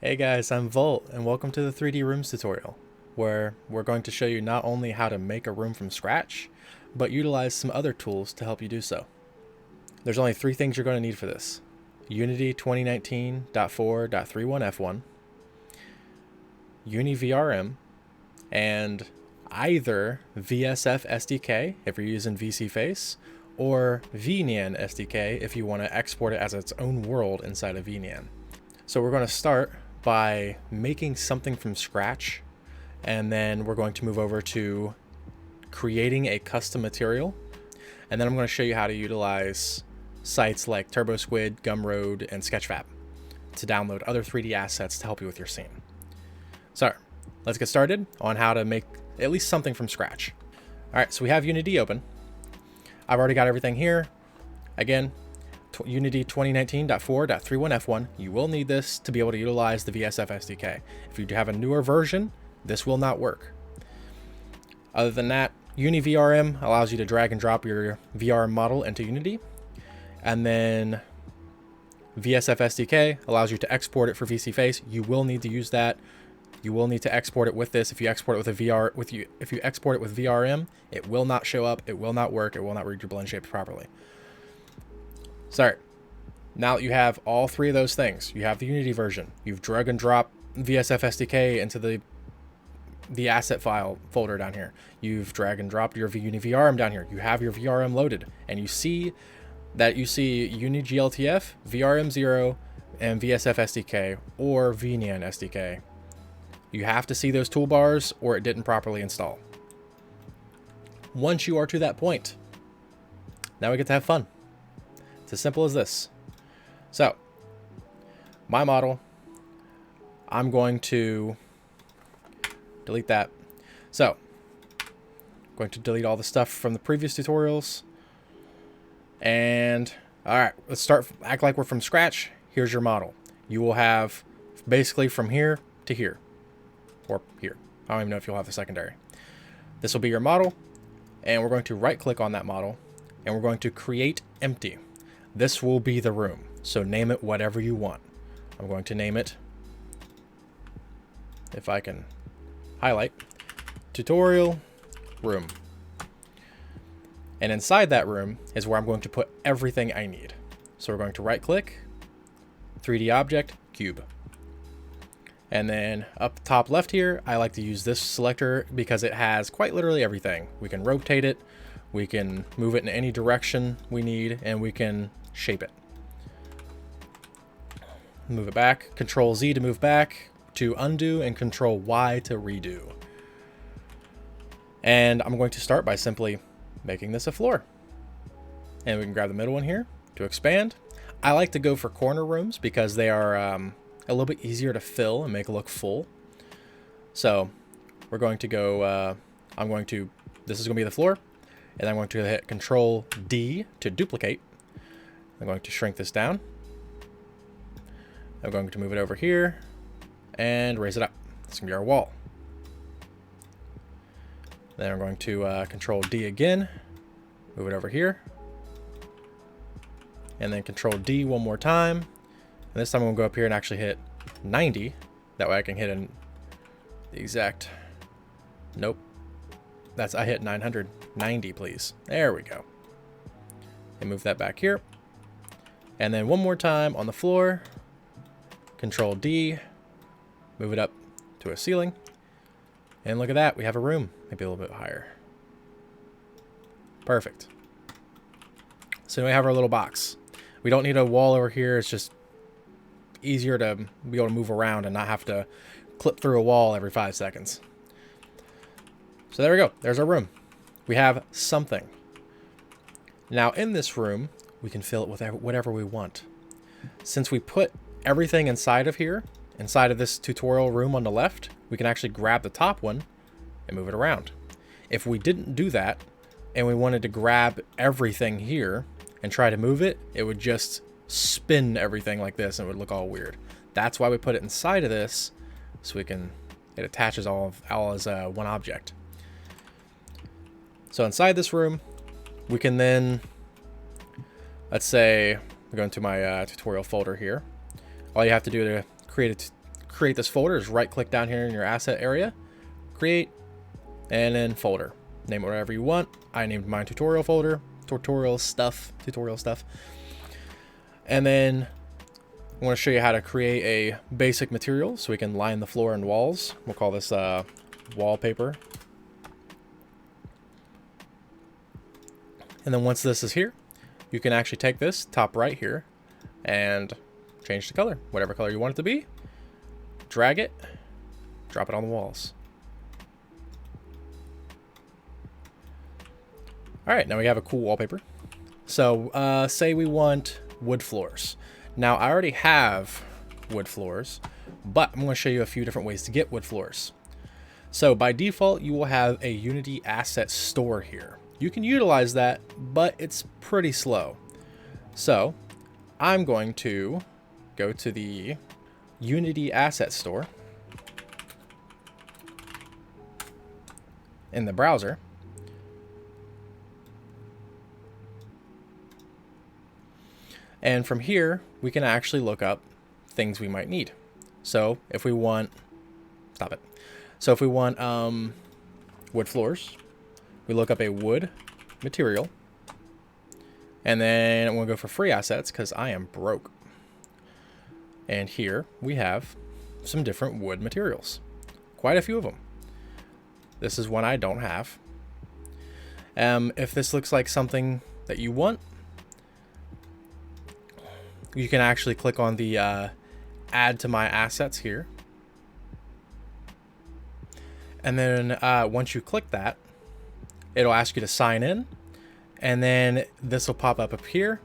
Hey guys, I'm Volt, and welcome to the 3D Rooms tutorial, where we're going to show you not only how to make a room from scratch, but utilize some other tools to help you do so. There's only three things you're going to need for this. Unity 2019.4.31f1, UniVRM, and either VSF SDK if you're using VCFace, or VNyan SDK if you want to export it as its own world inside of VNyan. So we're going to start by making something from scratch, and then we're going to move over to creating a custom material, and then I'm going to show you how to utilize sites like TurboSquid, Gumroad, and Sketchfab to download other 3D assets to help you with your scene. So let's get started on how to make at least something from scratch. All right, so we have Unity open. I've already got everything here. Again, Unity 2019.4.31f1. You will need this to be able to utilize the VSF SDK. If you have a newer version, this will not work. Other than that, UniVRM allows you to drag and drop your VR model into Unity. And then VSF SDK allows you to export it for VCFace. You will need to use that. You will need to export it with this. If you export it with if you export it with VRM, it will not show up. It will not work. It will not read your blend shapes properly. So now that you have all three of those things, you have the Unity version, you've drag and drop VSF SDK into the asset file folder down here, you've drag and dropped your UniVRM down here, you have your VRM loaded, and you see UniGLTF, VRM0, and VSF SDK or VNyan SDK. You have to see those toolbars or it didn't properly install. Once you are to that point, now we get to have fun. It's as simple as this. So, my model, I'm going to delete that. So, I'm going to delete all the stuff from the previous tutorials. And, alright, let's act like we're from scratch. Here's your model. You will have basically from here to here. Or here. I don't even know if you'll have the secondary. This will be your model. And we're going to right click on that model. And we're going to create empty. This will be the room, so name it whatever you want. I'm going to name it, if I can highlight, tutorial room. And inside that room is where I'm going to put everything I need. So we're going to right click, 3D object, cube. And then up top left here, I like to use this selector because it has quite literally everything. We can rotate it, we can move it in any direction we need, and we can shape it. Move it back, Control Z to move back, to undo, and Control Y to redo. And I'm going to start by simply making this a floor. And we can grab the middle one here to expand. I like to go for corner rooms because they are a little bit easier to fill and make it look full. So we're going to go, this is going to be the floor. And I'm going to hit Control D to duplicate. I'm going to shrink this down. I'm going to move it over here and raise it up. This is going to be our wall. Then I'm going to Control D again, move it over here. And then Control D one more time. And this time I'm going to go up here and actually hit 90. That way I can hit the exact, nope. I hit 990, please. There we go. And move that back here. And then one more time on the floor. Control D. Move it up to a ceiling. And look at that. We have a room. Maybe a little bit higher. Perfect. So we have our little box. We don't need a wall over here. It's just easier to be able to move around and not have to clip through a wall every 5 seconds. So there we go. There's our room. We have something. Now in this room, we can fill it with whatever we want. Since we put everything inside of here, inside of this tutorial room on the left, we can actually grab the top one and move it around. If we didn't do that and we wanted to grab everything here and try to move it, it would just spin everything like this and it would look all weird. That's why we put it inside of this, so it attaches all as one object. So inside this room, we can then, let's say, go into my tutorial folder here. All you have to do to create create this folder is right click down here in your asset area, create, and then folder. Name it whatever you want. I named mine tutorial folder, tutorial stuff. And then I want to show you how to create a basic material so we can line the floor and walls. We'll call this wallpaper. And then once this is here, you can actually take this top right here and change the color, whatever color you want it to be. Drag it, drop it on the walls. All right, now we have a cool wallpaper. So say we want wood floors. Now I already have wood floors, but I'm going to show you a few different ways to get wood floors. So by default, you will have a Unity asset store here. You can utilize that, but it's pretty slow. So I'm going to go to the Unity asset store in the browser. And from here, we can actually look up things we might need. So if we want, So if we want wood floors, we look up a wood material. And then I'm going to go for free assets because I am broke. And here we have some different wood materials. Quite a few of them. This is one I don't have. If this looks like something that you want, you can actually click on the add to my assets here. And then once you click that, it'll ask you to sign in. And then this will pop up here.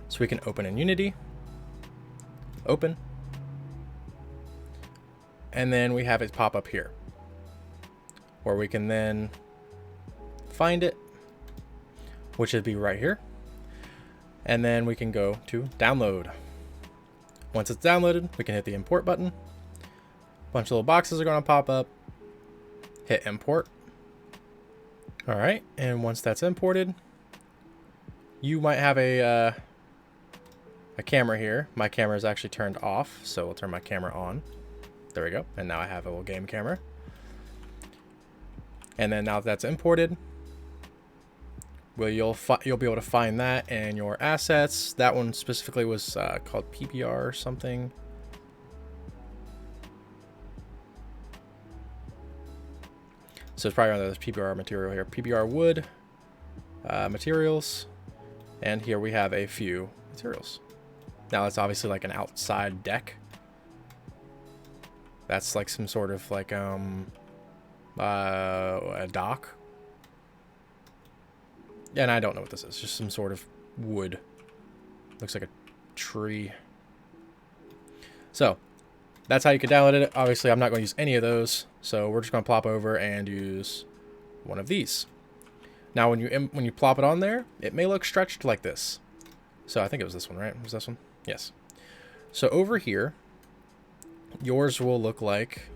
So we can open in Unity. Open. And then we have it pop up here, where we can then find it, which would be right here. And then we can go to download. Once it's downloaded, we can hit the import button. A bunch of little boxes are going to pop up. Hit import. All right, and once that's imported, you might have a camera here. My camera is actually turned off, so we'll turn my camera on. There we go, and now I have a little game camera. And then now that that's imported, well, you'll be able to find that in your assets. That one specifically was called PBR or something. So it's probably under this PBR material here. PBR wood materials. And here we have a few materials. Now it's obviously like an outside deck. That's like some sort of like a dock. And I don't know what this is. Just some sort of wood. Looks like a tree. So that's how you can download it. Obviously, I'm not going to use any of those. So we're just going to plop over and use one of these. Now, when you plop it on there, it may look stretched like this. So I think it was this one, right? Was this one? Yes. So over here, yours will look like...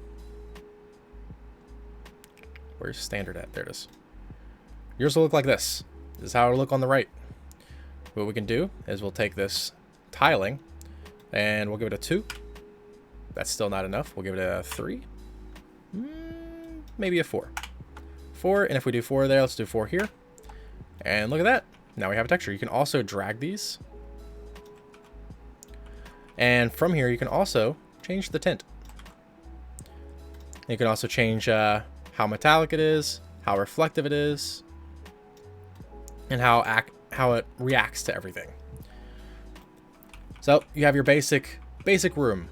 Where's standard at? There it is. Yours will look like this. This is how it'll look on the right. What we can do is we'll take this tiling and we'll give it a 2. That's still not enough. We'll give it a 3. Maybe a 4. 4, and if we do 4 there, let's do 4 here. And look at that. Now we have a texture. You can also drag these. And from here, you can also change the tint. You can also change how metallic it is, how reflective it is, and how it reacts to everything. So you have your basic room.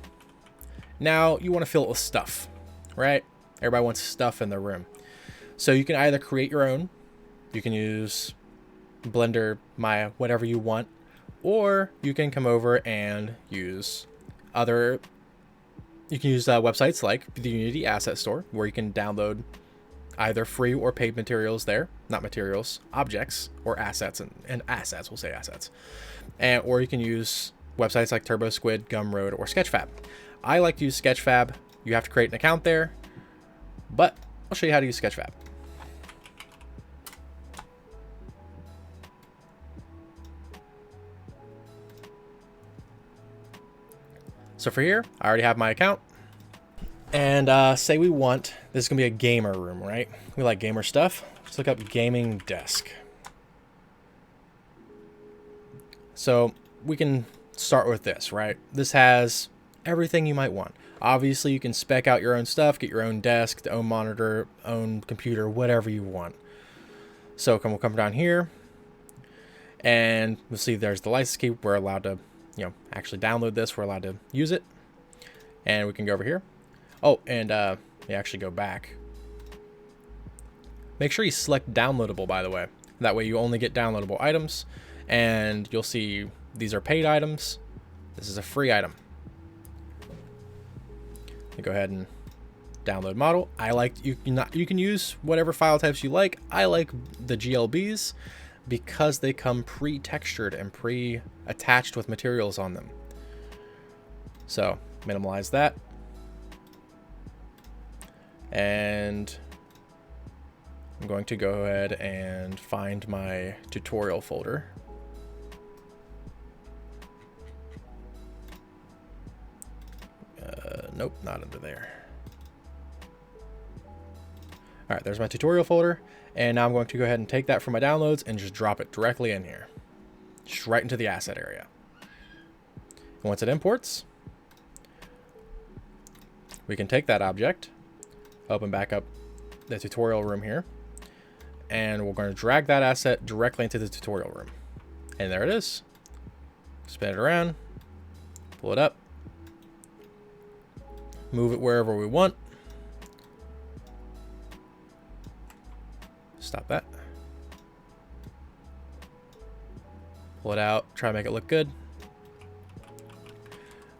Now you want to fill it with stuff, right? Everybody wants stuff in their room. So you can either create your own. You can use Blender, Maya, whatever you want. Or you can come over and use other... You can use websites like the Unity Asset Store, where you can download either free or paid materials there. Not materials, objects, or assets. And assets, we'll say assets. Or you can use websites like TurboSquid, Gumroad, or Sketchfab. I like to use Sketchfab. You have to create an account there. But I'll show you how to use Sketchfab. So for here, I already have my account. And say we want, this is going to be a gamer room, right? We like gamer stuff. Let's look up gaming desk. So we can start with this, right? This has everything you might want. Obviously, you can spec out your own stuff, get your own desk, own monitor, own computer, whatever you want. So we'll come down here, and we'll see there's the license key. We're allowed to, actually download this. We're allowed to use it. And we can go over here. Oh, and we actually go back. Make sure you select downloadable, by the way. That way you only get downloadable items. And you'll see these are paid items. This is a free item. You go ahead and download model. You can use whatever file types you like. I like the GLBs because they come pre-textured and pre-attached with materials on them. So minimize that. And I'm going to go ahead and find my tutorial folder. Nope, not under there. All right, there's my tutorial folder. And now I'm going to go ahead and take that from my downloads and just drop it directly in here. Just right into the asset area. And once it imports, we can take that object, open back up the tutorial room here, and we're going to drag that asset directly into the tutorial room. And there it is. Spin it around, pull it up, move it wherever we want. Stop that. Pull it out, try to make it look good.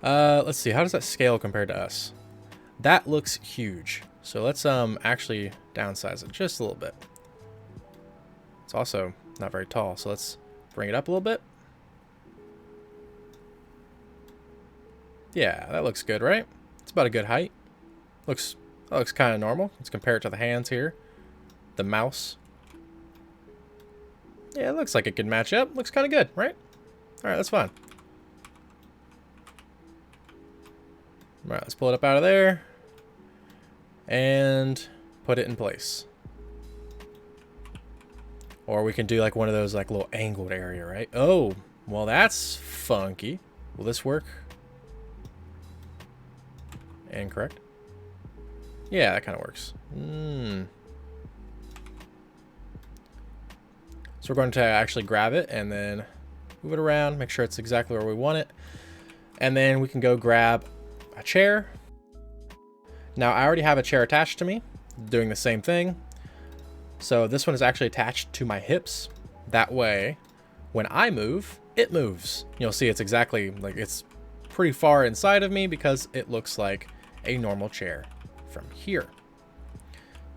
Let's see, how does that scale compared to us? That looks huge. So let's actually downsize it just a little bit. It's also not very tall, so let's bring it up a little bit. Yeah, that looks good, right? It's about a good height. That looks kind of normal. Let's compare it to the hands here. The mouse. Yeah, it looks like it could match up. Looks kind of good, right? All right, that's fine. All right, let's pull it up out of there and put it in place. Or we can do like one of those like little angled area, right? Oh, well, that's funky. Will this work? Incorrect. Yeah, that kind of works. So we're going to actually grab it and then move it around, make sure it's exactly where we want it. And then we can go grab a chair. Now I already have a chair attached to me, doing the same thing. So this one is actually attached to my hips. That way, when I move, it moves. You'll see it's exactly like it's pretty far inside of me because it looks like a normal chair from here.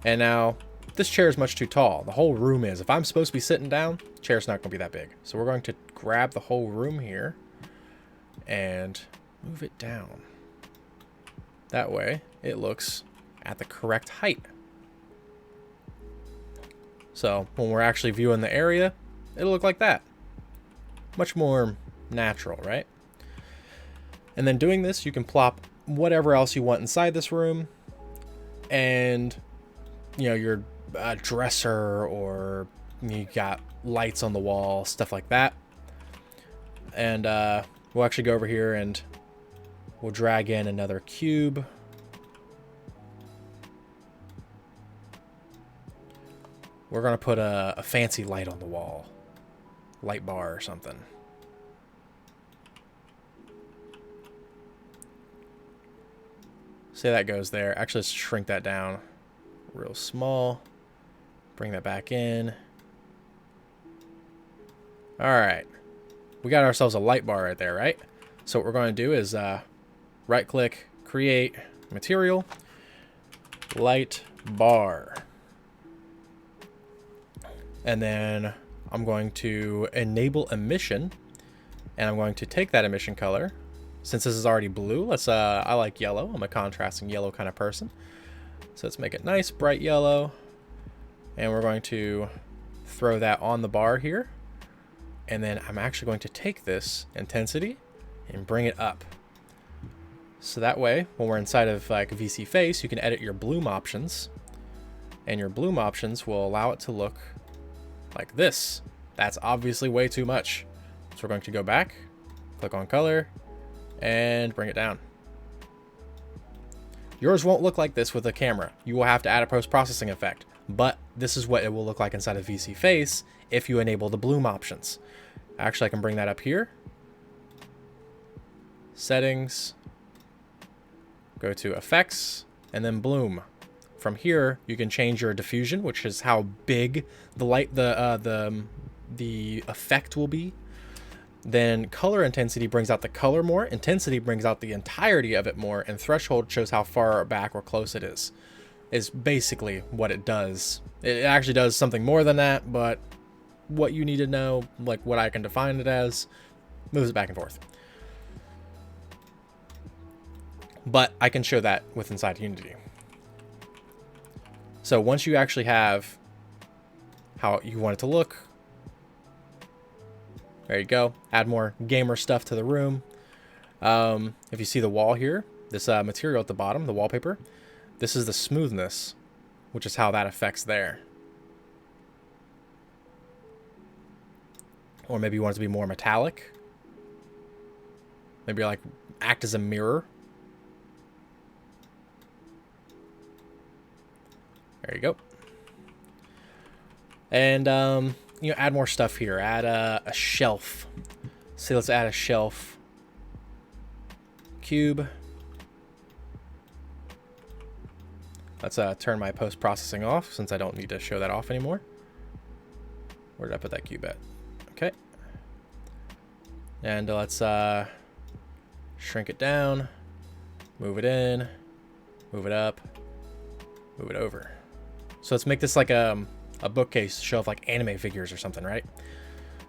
And now this chair is much too tall. The whole room is. If I'm supposed to be sitting down, the chair's not going to be that big. So we're going to grab the whole room here and move it down. That way it looks at the correct height. So when we're actually viewing the area, it'll look like that. Much more natural, right? And then doing this, you can plop whatever else you want inside this room. And, your dresser, or you got lights on the wall, stuff like that. And we'll actually go over here and we'll drag in another cube. We're going to put a fancy light on the wall. Light bar or something. Say that goes there. Actually, let's shrink that down real small. Bring that back in. All right. We got ourselves a light bar right there, right? So what we're going to do is right click, create material, light bar. And then I'm going to enable emission, and I'm going to take that emission color. Since this is already blue, I like yellow. I'm a contrasting yellow kind of person. So let's make it nice, bright yellow. And we're going to throw that on the bar here. And then I'm actually going to take this intensity and bring it up. So that way, when we're inside of like VC Face, you can edit your bloom options, and your bloom options will allow it to look like this. That's obviously way too much. So we're going to go back, click on color, and bring it down. Yours won't look like this with a camera. You will have to add a post-processing effect, but this is what it will look like inside of VC Face if you enable the bloom options. Actually, I can bring that up here. Settings, go to effects, and then bloom. From here, you can change your diffusion, which is how big the light, the effect will be. Then color intensity brings out the color more, intensity brings out the entirety of it more, and threshold shows how far back or close it is basically what it does. It actually does something more than that, but what you need to know, like what I can define it as, moves it back and forth. But I can show that with inside Unity. So once you actually have how you want it to look, there you go. Add more gamer stuff to the room. If you see the wall here, this material at the bottom, the wallpaper, this is the smoothness, which is how that affects there. Or maybe you want it to be more metallic. Maybe like act as a mirror. There you go. And you know, add more stuff here. Add a shelf. So let's add a shelf cube. Let's turn my post-processing off since I don't need to show that off anymore. Where did I put that cube at? Okay. And let's shrink it down, move it in, move it up, move it over. So let's make this like a bookcase to show off like anime figures or something, right?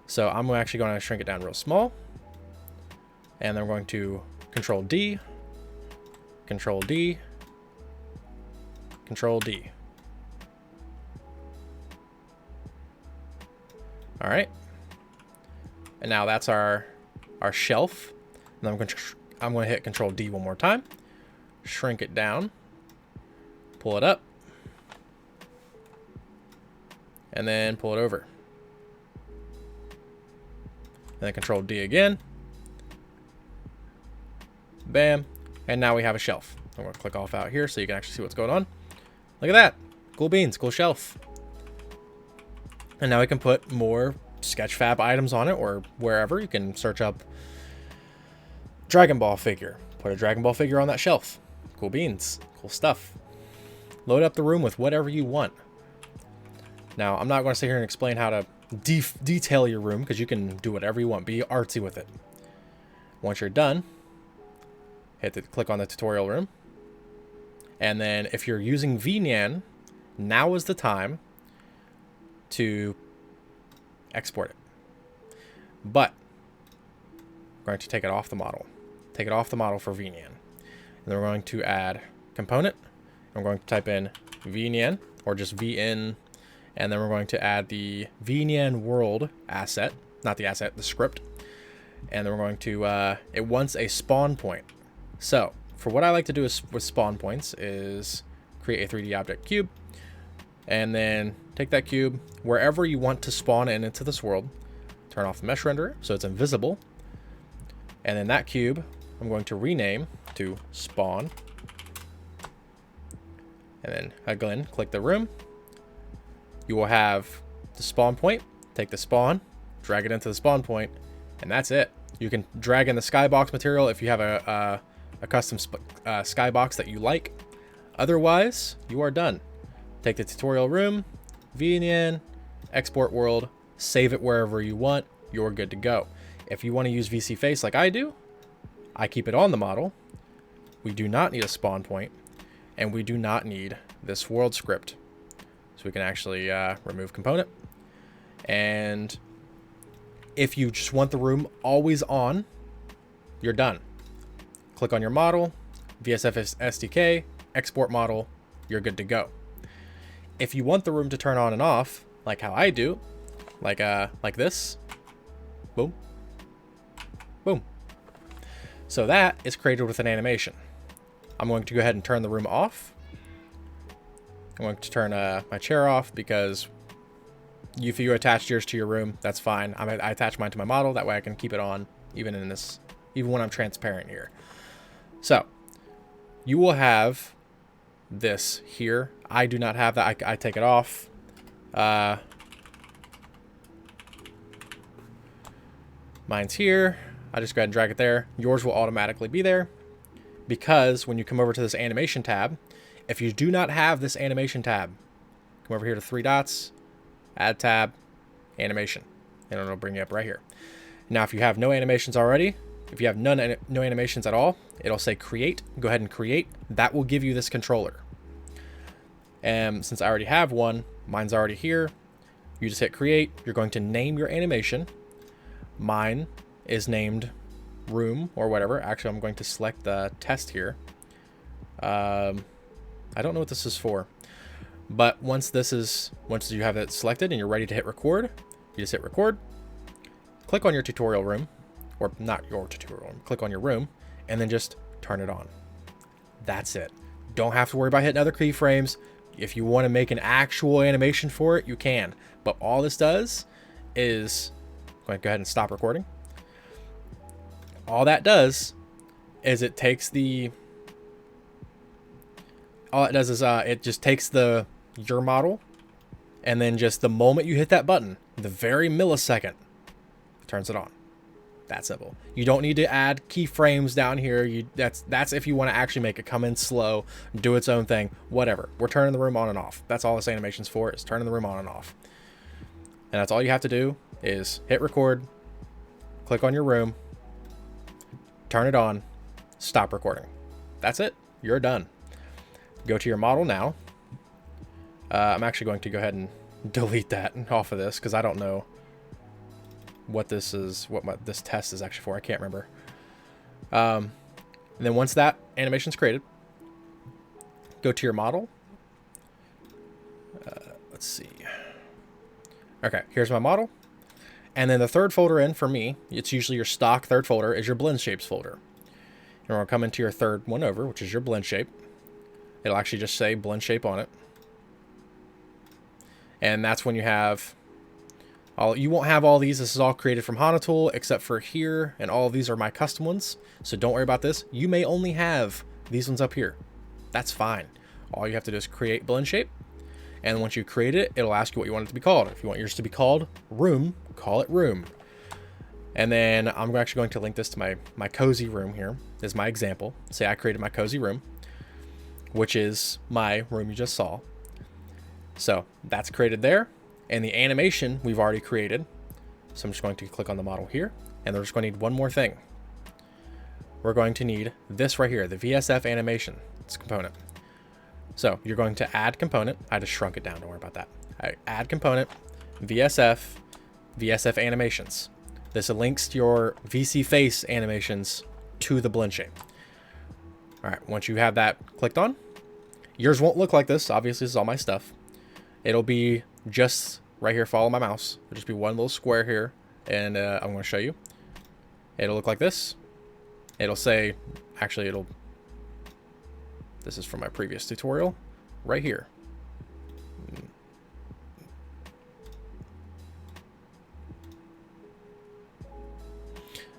So I'm actually going to shrink it down real small. And then we're going to Control D, Control D, Control D. All right. And now that's our shelf. And then I'm going to hit Control D one more time. Shrink it down. Pull it up. And then pull it over. And then Control D again. Bam. And now we have a shelf. I'm going to click off out here so you can actually see what's going on. Look at that. Cool beans. Cool shelf. And now we can put more Sketchfab items on it, or wherever. You can search up Dragon Ball figure. Put a Dragon Ball figure on that shelf. Cool beans. Cool stuff. Load up the room with whatever you want. Now, I'm not going to sit here and explain how to detail your room, because you can do whatever you want. Be artsy with it. Once you're done, click on the tutorial room. And then if you're using VNyan, now is the time to export it. But we're going to take it off the model. Take it off the model for VNyan. And then we're going to add component. I'm going to type in VNyan, or just VN. And then we're going to add the VNyan world asset, not the asset, the script. And then we're going to, it wants a spawn point. So for what I like to do with spawn points is create a 3D object cube, and then take that cube wherever you want to spawn into this world, turn off the mesh renderer so it's invisible. And then that cube, I'm going to rename to spawn. And then again, click the room. You will have the spawn point, take the spawn, drag it into the spawn point, and that's it. You can drag in the skybox material if you have a custom skybox that you like. Otherwise, you are done. Take the tutorial room, VNyan, export world, save it wherever you want, you're good to go. If you want to use VC Face like I do, I keep it on the model. We do not need a spawn point, and we do not need this world script. So we can actually remove component. And if you just want the room always on, you're done. Click on your model, VSF SDK, export model, you're good to go. If you want the room to turn on and off, like how I do, like this, boom, boom. So that is created with an animation. I'm going to go ahead and turn the room off. I'm going to turn my chair off because if you attach yours to your room, that's fine. I attach mine to my model. That way I can keep it on even when I'm transparent here. So you will have this here. I do not have that. I take it off. Mine's here. I just go ahead and drag it there. Yours will automatically be there because when you come over to this animation tab, if you do not have this animation tab, come over here to 3 dots, add tab, animation, and it'll bring you up right here. Now, if you have no animations already, if you have no animations at all, it'll say create. Go ahead and create. That will give you this controller. And since I already have one, mine's already here. You just hit create. You're going to name your animation. Mine is named room or whatever. Actually, I'm going to select the test here. I don't know what this is for, but once you have it selected and you're ready to hit record, you just hit record, click on your tutorial room, or not your tutorial room, click on your room, and then just turn it on. That's it. Don't have to worry about hitting other keyframes. If you want to make an actual animation for it, you can. But all this does is, go ahead and stop recording. All that does is it takes it just takes your model, and then just the moment you hit that button, the very millisecond, it turns it on. That simple. You don't need to add keyframes down here. That's if you want to actually make it come in slow, do its own thing, whatever. We're turning the room on and off. That's all this animation's for, is turning the room on and off. And that's all you have to do is hit record, click on your room, turn it on, stop recording. That's it. You're done. Go to your model now. I'm actually going to go ahead and delete that off of this because I don't know what this is, this test is actually for. I can't remember. And then once that animation's created, go to your model. Let's see. Okay, here's my model. And then the third folder in for me, it's usually your stock third folder, is your blend shapes folder. And we're going to come into your third one over, which is your blend shape. It'll actually just say blend shape on it. And that's when you have you won't have all these. This is all created from HanaTool except for here, and all of these are my custom ones. So don't worry about this. You may only have these ones up here. That's fine. All you have to do is create blend shape. And once you create it, it'll ask you what you want it to be called. If you want yours to be called room, call it room. And then I'm actually going to link this to my cozy room here. This is my example. Say I created my cozy room, which is my room you just saw. So that's created there. And the animation we've already created. So I'm just going to click on the model here. And we're just going to need one more thing. We're going to need this right here, the VSF animation. It's a component. So you're going to add component. I just shrunk it down. Don't worry about that. Add component, VSF animations. This links your VC face animations to the blend shape. All right, once you have that clicked on, yours won't look like this. Obviously, this is all my stuff. It'll be just right here. Follow my mouse. It'll just be one little square here, and I'm going to show you. It'll look like this. It'll say, actually, this is from my previous tutorial, right here.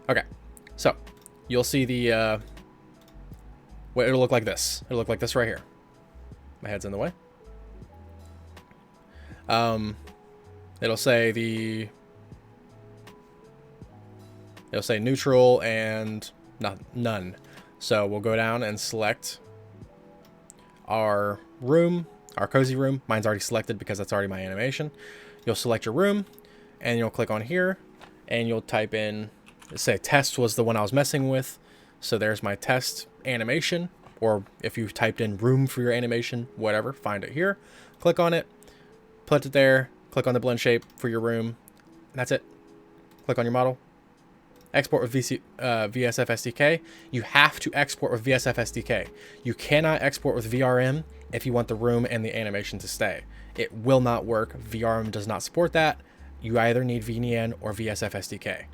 Okay, so you'll see the well, it'll look like this. It'll look like this right here. My head's in the way. It'll say neutral and none. So we'll go down and select our room, our cozy room. Mine's already selected because that's already my animation. You'll select your room and you'll click on here and you'll type in, say test was the one I was messing with. So there's my test animation, or if you typed in room for your animation, whatever, find it here, click on it, put it there, click on the blend shape for your room. That's it. Click on your model. Export with VSF SDK. You have to export with VSF SDK. You cannot export with VRM if you want the room and the animation to stay. It will not work. VRM does not support that. You either need VNyan or VSF SDK.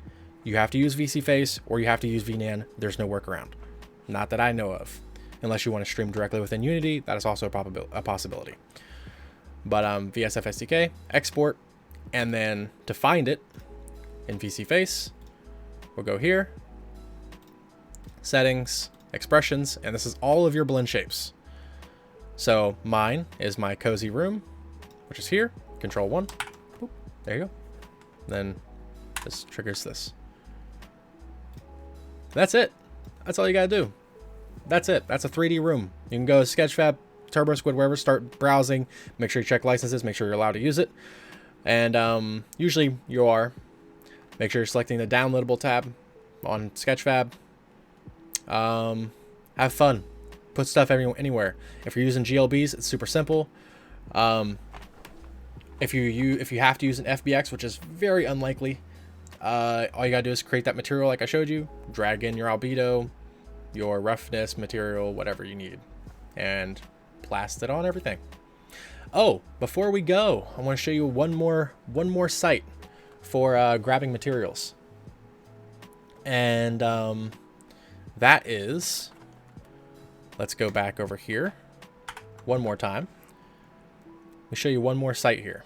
You have to use VC Face or you have to use VNyan. There's no workaround. Not that I know of. unless you want to stream directly within Unity. That is also a possibility. But VSF SDK, export, and then to find it in VC Face, we'll go here, settings, expressions, and this is all of your blend shapes. So mine is my cozy room, which is here, control 1. Boop, there you go. Then this triggers this. That's it. That's all you gotta do. That's it. That's a 3D room. You can go to Sketchfab, TurboSquid, wherever, start browsing. Make sure you check licenses. Make sure you're allowed to use it. And usually you are. Make sure you're selecting the downloadable tab on Sketchfab. Have fun. Put stuff anywhere. If you're using GLBs, it's super simple. If you have to use an FBX, which is very unlikely, all you gotta do is create that material like I showed you, drag in your albedo, your roughness, material, whatever you need, and blast it on everything. Oh, before we go, I want to show you one more site for grabbing materials, and that is, let's go back over here one more time. Let me show you one more site here.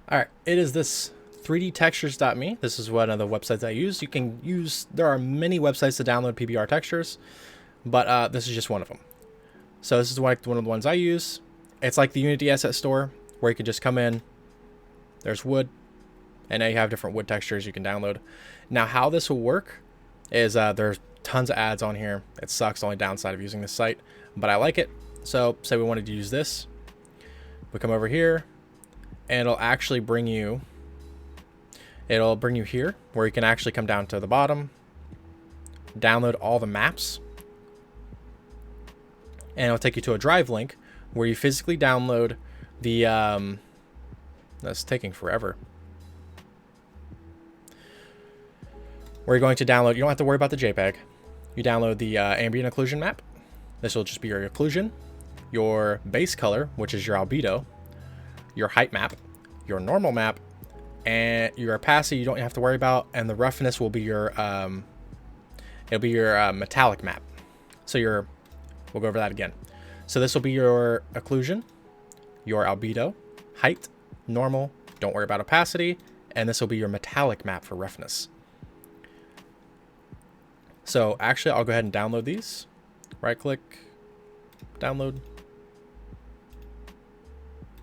All right, it is this 3dtextures.me. This is one of the websites I use. You can use, there are many websites to download PBR textures, but this is just one of them. So this is one of the ones I use. It's like the Unity asset store where you can just come in, there's wood, and now you have different wood textures you can download. Now how this will work is there's tons of ads on here. It sucks, the only downside of using this site, but I like it. So say we wanted to use this, we come over here and it'll actually bring you, here where you can actually come down to the bottom, download all the maps, and it'll take you to a drive link where you physically download the, that's taking forever. Where you're going to download, you don't have to worry about the JPEG. You download the ambient occlusion map. This will just be your occlusion, your base color, which is your albedo, your height map, your normal map, and your opacity you don't have to worry about, and the roughness will be your it'll be your metallic map. So we'll go over that again. So this will be your occlusion, your albedo, height, normal, don't worry about opacity, and this will be your metallic map for roughness. So actually I'll go ahead and download these. Right click, download,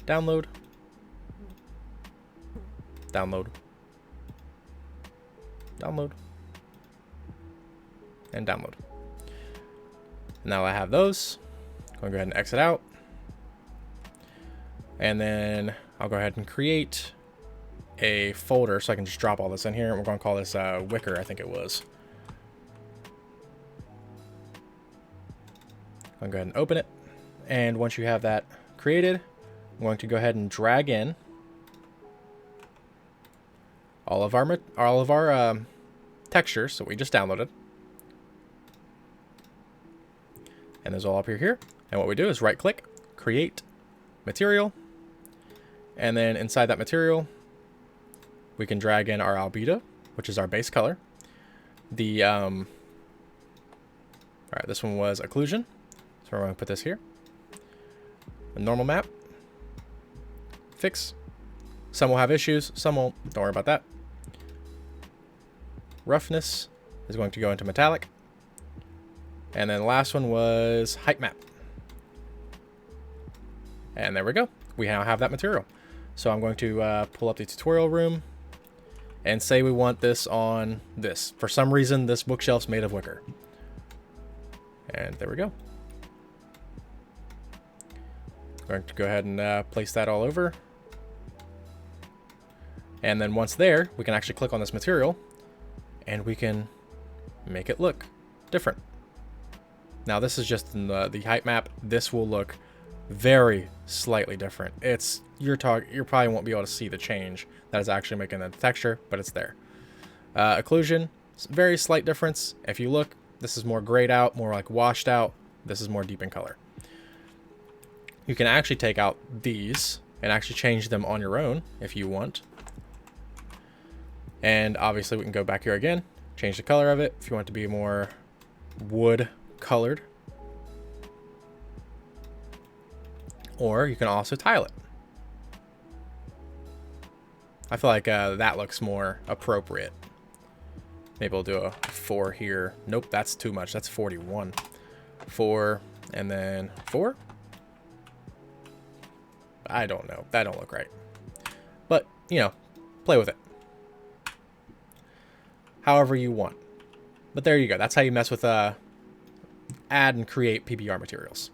download, download, download, and download. Now I have those. I'm going to go ahead and exit out. And then I'll go ahead and create a folder so I can just drop all this in here. We're going to call this Wicker, I think it was. I'll go ahead and open it. And once you have that created, I'm going to go ahead and drag in all of our textures that we just downloaded. And there's all up here. And what we do is right click, create material. And then inside that material, we can drag in our albedo, which is our base color. The, all right, this one was occlusion. So we're going to put this here. A normal map. Fix. Some will have issues, some won't. Don't worry about that. Roughness is going to go into metallic. And then the last one was height map. And there we go. We now have that material. So I'm going to pull up the tutorial room and say we want this on this. For some reason, this bookshelf's made of wicker. And there we go. Going to go ahead and place that all over. And then once there, we can actually click on this material and we can make it look different. Now this is just in the height map. This will look very slightly different. You probably won't be able to see the change that is actually making the texture, but it's there. Occlusion, very slight difference. If you look, this is more grayed out, more like washed out. This is more deep in color. You can actually take out these and actually change them on your own if you want. And obviously we can go back here again, change the color of it if you want it to be more wood colored. Or you can also tile it. I feel like that looks more appropriate. Maybe we'll do a 4 here. Nope, that's too much. That's 41. 4, and then 4? I don't know. That don't look right. But, you know, play with it however you want. But there you go. That's how you mess with add and create PBR materials.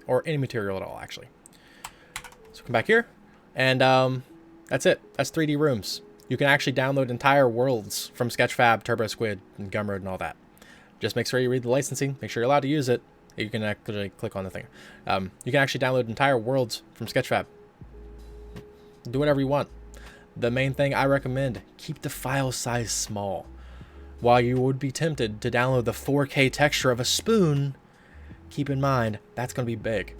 Or any material at all, actually. So come back here. And that's it. That's 3D rooms. You can actually download entire worlds from Sketchfab, TurboSquid, and Gumroad and all that. Just make sure you read the licensing. Make sure you're allowed to use it. You can actually click on the thing. You can actually download entire worlds from Sketchfab. Do whatever you want. The main thing I recommend, keep the file size small. While you would be tempted to download the 4K texture of a spoon, keep in mind, that's going to be big.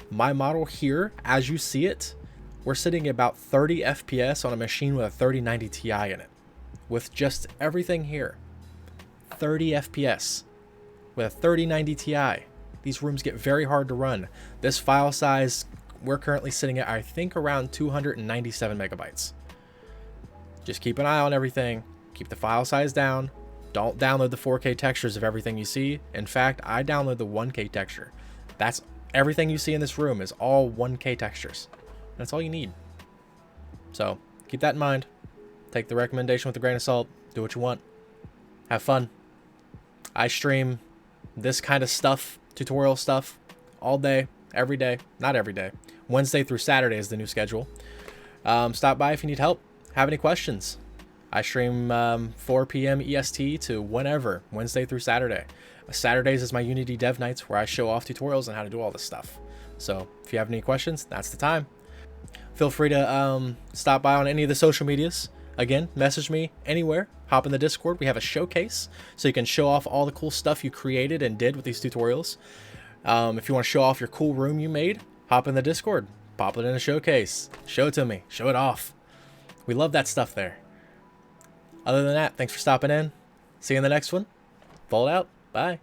My model here, as you see it, we're sitting at about 30 FPS on a machine with a 3090 Ti in it. With just everything here. 30 FPS with a 3090 Ti. These rooms get very hard to run. This file size, we're currently sitting at, I think, around 297 megabytes. Just keep an eye on everything. Keep the file size down. Don't download the 4K textures of everything you see. In fact, I download the 1K texture. That's everything you see in this room is all 1K textures. That's all you need. So keep that in mind. Take the recommendation with a grain of salt. Do what you want. Have fun. I stream this kind of stuff, tutorial stuff, all day, every day. Not every day. Wednesday through Saturday is the new schedule. Stop by if you need help. Have any questions. I stream 4 p.m. EST to whenever, Wednesday through Saturday. Saturdays is my Unity Dev Nights where I show off tutorials on how to do all this stuff. So if you have any questions, that's the time. Feel free to stop by on any of the social medias. Again, message me anywhere. Hop in the Discord. We have a showcase, so you can show off all the cool stuff you created and did with these tutorials. If you want to show off your cool room you made, hop in the Discord. Pop it in a showcase. Show it to me. Show it off. We love that stuff there. Other than that, thanks for stopping in. See you in the next one. Fold out. Bye.